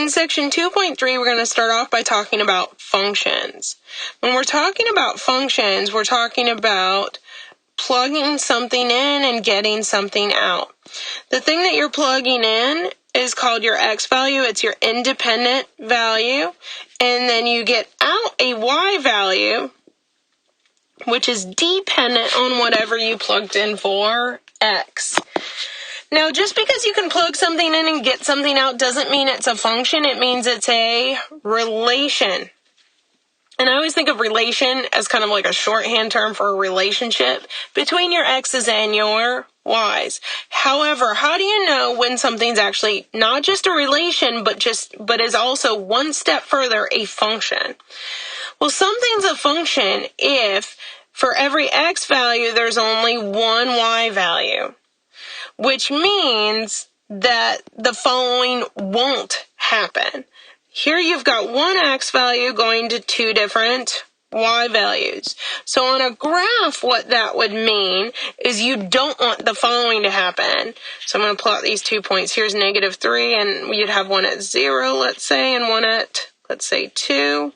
In section 2.3, we're going to start off by talking about functions. When we're talking about functions, we're talking about plugging something in and getting something out. The thing that you're plugging in is called your x value. It's your independent value. And then you get out a y value, which is dependent on whatever you plugged in for x. Now, just because you can plug something in and get something out doesn't mean it's a function. It means it's a relation. And I always think of relation as kind of like a shorthand term for a relationship between your x's and your y's. However, how do you know when something's actually not just a relation, but is also one step further a function? Well, something's a function if for every x value there's only one y value, which means that the following won't happen. Here you've got one x value going to two different y values. So on a graph, what that would mean is you don't want the following to happen. So I'm going to plot these 2 points. Here's -3, and you'd have one at 0, let's say, and one at, let's say, 2.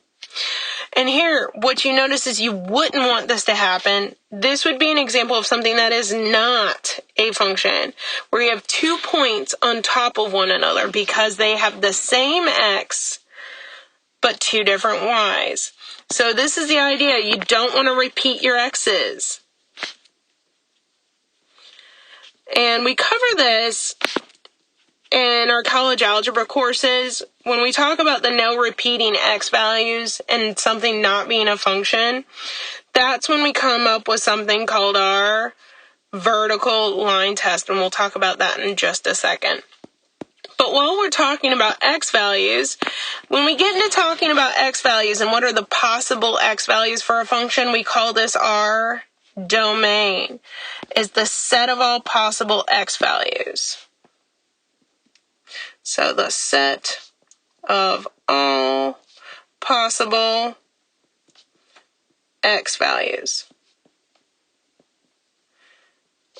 And here, what you notice is you wouldn't want this to happen. This would be an example of something that is not a function, where you have 2 points on top of one another because they have the same x, but two different y's. So this is the idea. You don't want to repeat your x's. And we cover this in our college algebra courses. When we talk about the no repeating x values and something not being a function, that's when we come up with something called our vertical line test, and we'll talk about that in just a second. But while we're talking about x values, when we get into talking about x values and what are the possible x values for a function, we call this our domain. It's the set of all possible x values. So the set of all possible x values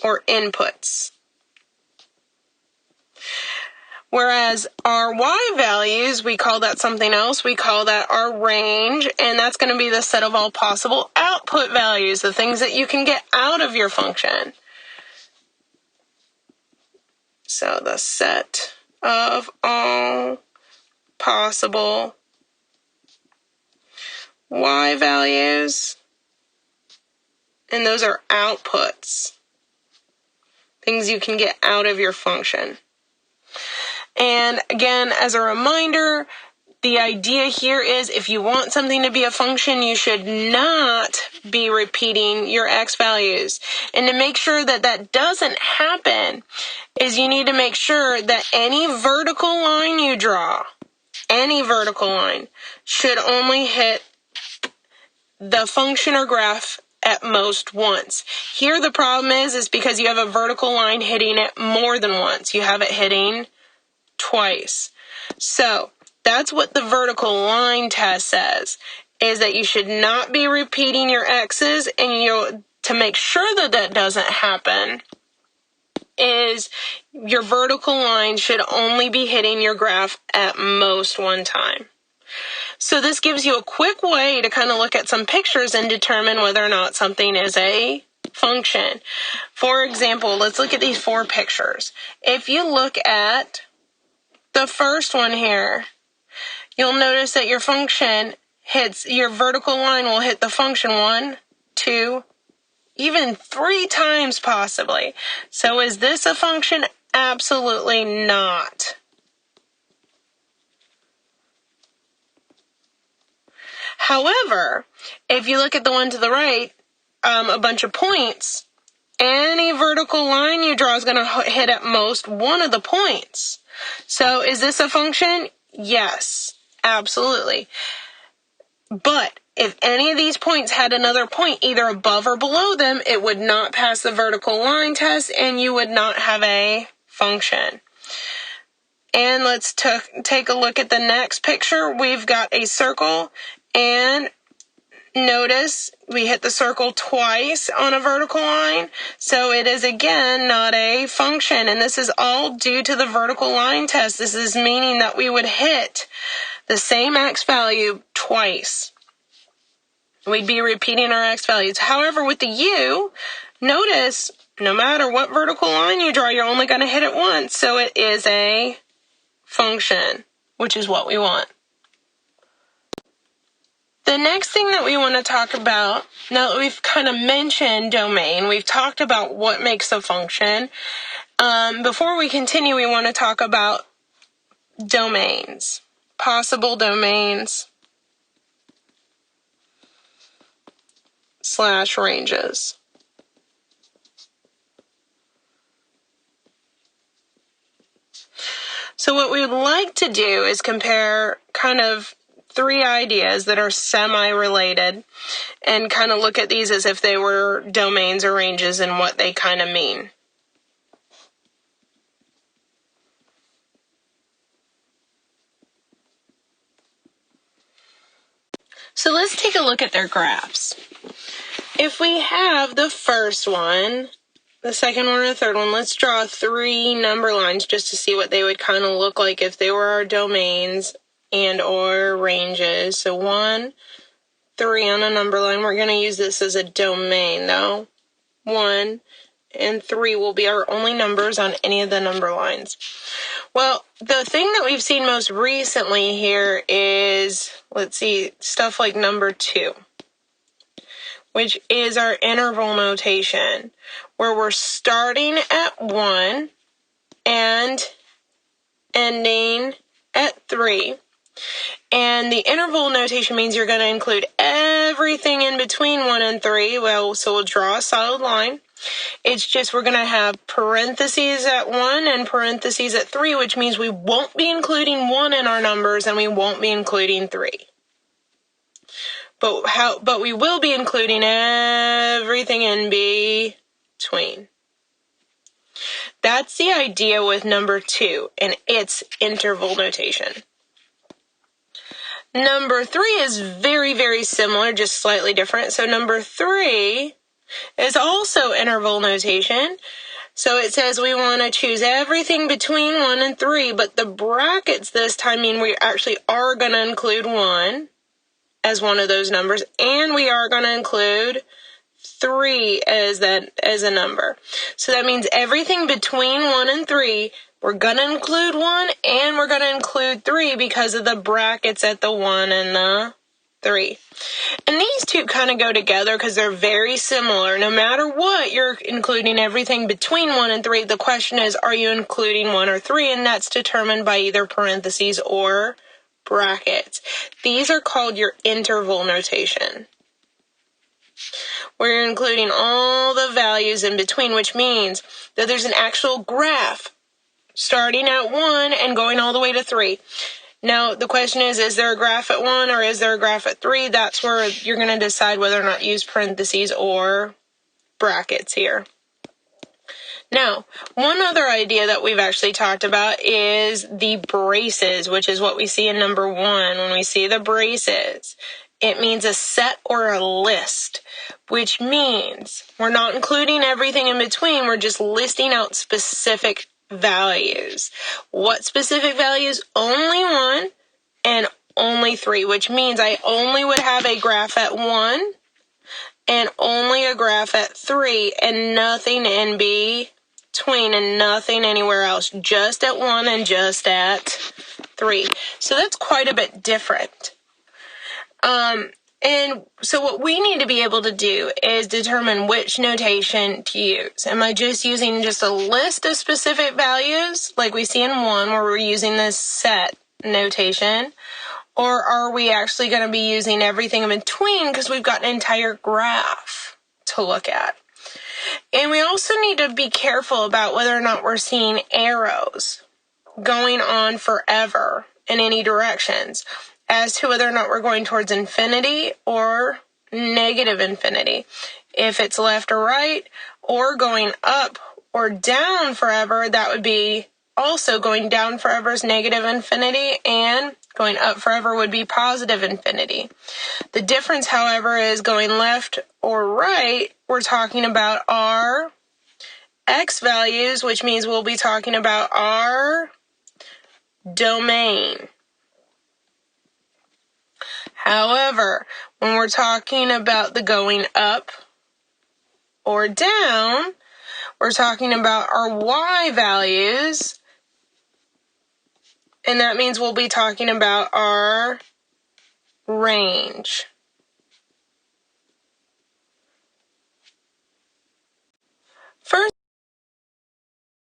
or inputs. Whereas our y values, we call that something else. We call that our range, and that's going to be the set of all possible output values, the things that you can get out of your function. So the set of all possible y values, and those are outputs, things you can get out of your function. And again, as a reminder, the idea here is if you want something to be a function, you should not be repeating your x values. And to make sure that that doesn't happen is you need to make sure that any vertical line you draw, any vertical line, should only hit the function or graph at most once. Here the problem is because you have a vertical line hitting it more than once. You have it hitting twice. So that's what the vertical line test says, is that you should not be repeating your x's, and to make sure that that doesn't happen is your vertical line should only be hitting your graph at most one time. So this gives you a quick way to kind of look at some pictures and determine whether or not something is a function. For example, let's look at these 4 pictures. If you look at the first one here, you'll notice that your function hits, your vertical line will hit the function 1, 2, even 3 times possibly. So is this a function? Absolutely not. However, if you look at the one to the right, a bunch of points, any vertical line you draw is going to hit at most one of the points. So is this a function? Yes, absolutely. But if any of these points had another point either above or below them, it would not pass the vertical line test and you would not have a function. And let's take a look at the next picture. We've got a circle, and Notice we hit the circle twice on a vertical line, so it is again not a function, and this is all due to the vertical line test. This is meaning that we would hit the same x value twice. We'd be repeating our x values. However, with the u, notice no matter what vertical line you draw, you're only going to hit it once, so it is a function, which is what we want. The next thing that we want to talk about, now that we've kind of mentioned domain, we've talked about what makes a function. Before we continue, we want to talk about domains, possible domains / ranges. So what we would like to do is compare kind of 3 ideas that are semi-related and kind of look at these as if they were domains or ranges and what they kind of mean. So let's take a look at their graphs. If we have the first one, the second one, or the third one, let's draw 3 number lines just to see what they would kind of look like if they were our domains and or ranges. So 1, 3 on a number line. We're going to use this as a domain though. 1 and 3 will be our only numbers on any of the number lines. Well, the thing that we've seen most recently here is, let's see, stuff like number 2, which is our interval notation, where we're starting at 1 and ending at 3. And the interval notation means you're going to include everything in between 1 and 3. Well, so we'll draw a solid line. It's just we're going to have parentheses at 1 and parentheses at 3, which means we won't be including 1 in our numbers and we won't be including 3. But we will be including everything in between. That's the idea with number 2 and its interval notation. Number 3 is very, very similar, just slightly different. So number 3 is also interval notation. So it says we want to choose everything between 1 and 3, but the brackets this time mean we actually are going to include 1 as one of those numbers, and we are going to include 3 as a number. So that means everything between 1 and 3, we're going to include 1 and we're going to include 3 because of the brackets at the 1 and the 3. And these two kind of go together because they're very similar. No matter what, you're including everything between 1 and 3. The question is, are you including 1 or 3? And that's determined by either parentheses or brackets. These are called your interval notation, where you're including all the values in between, which means that there's an actual graph starting at 1 and going all the way to 3. Now, the question is there a graph at 1 or is there a graph at 3? That's where you're going to decide whether or not to use parentheses or brackets here. Now, one other idea that we've actually talked about is the braces, which is what we see in number 1. When we see the braces, it means a set or a list, which means we're not including everything in between. We're just listing out specific values. What specific values? Only 1 and only 3, which means I only would have a graph at 1 and only a graph at 3 and nothing in between and nothing anywhere else, just at 1 and just at 3. So that's quite a bit different. And so what we need to be able to do is determine which notation to use. Am I just using just a list of specific values like we see in 1 where we're using this set notation? Or are we actually going to be using everything in between because we've got an entire graph to look at? And we also need to be careful about whether or not we're seeing arrows going on forever in any directions, as to whether or not we're going towards infinity or negative infinity. If it's left or right, or going up or down forever, that would be also going down forever is negative infinity, and Going up forever would be positive infinity. The difference, however, is going left or right, we're talking about our x values, which means we'll be talking about our domain. However, when we're talking about the going up or down, we're talking about our y values, and that means we'll be talking about our range. First,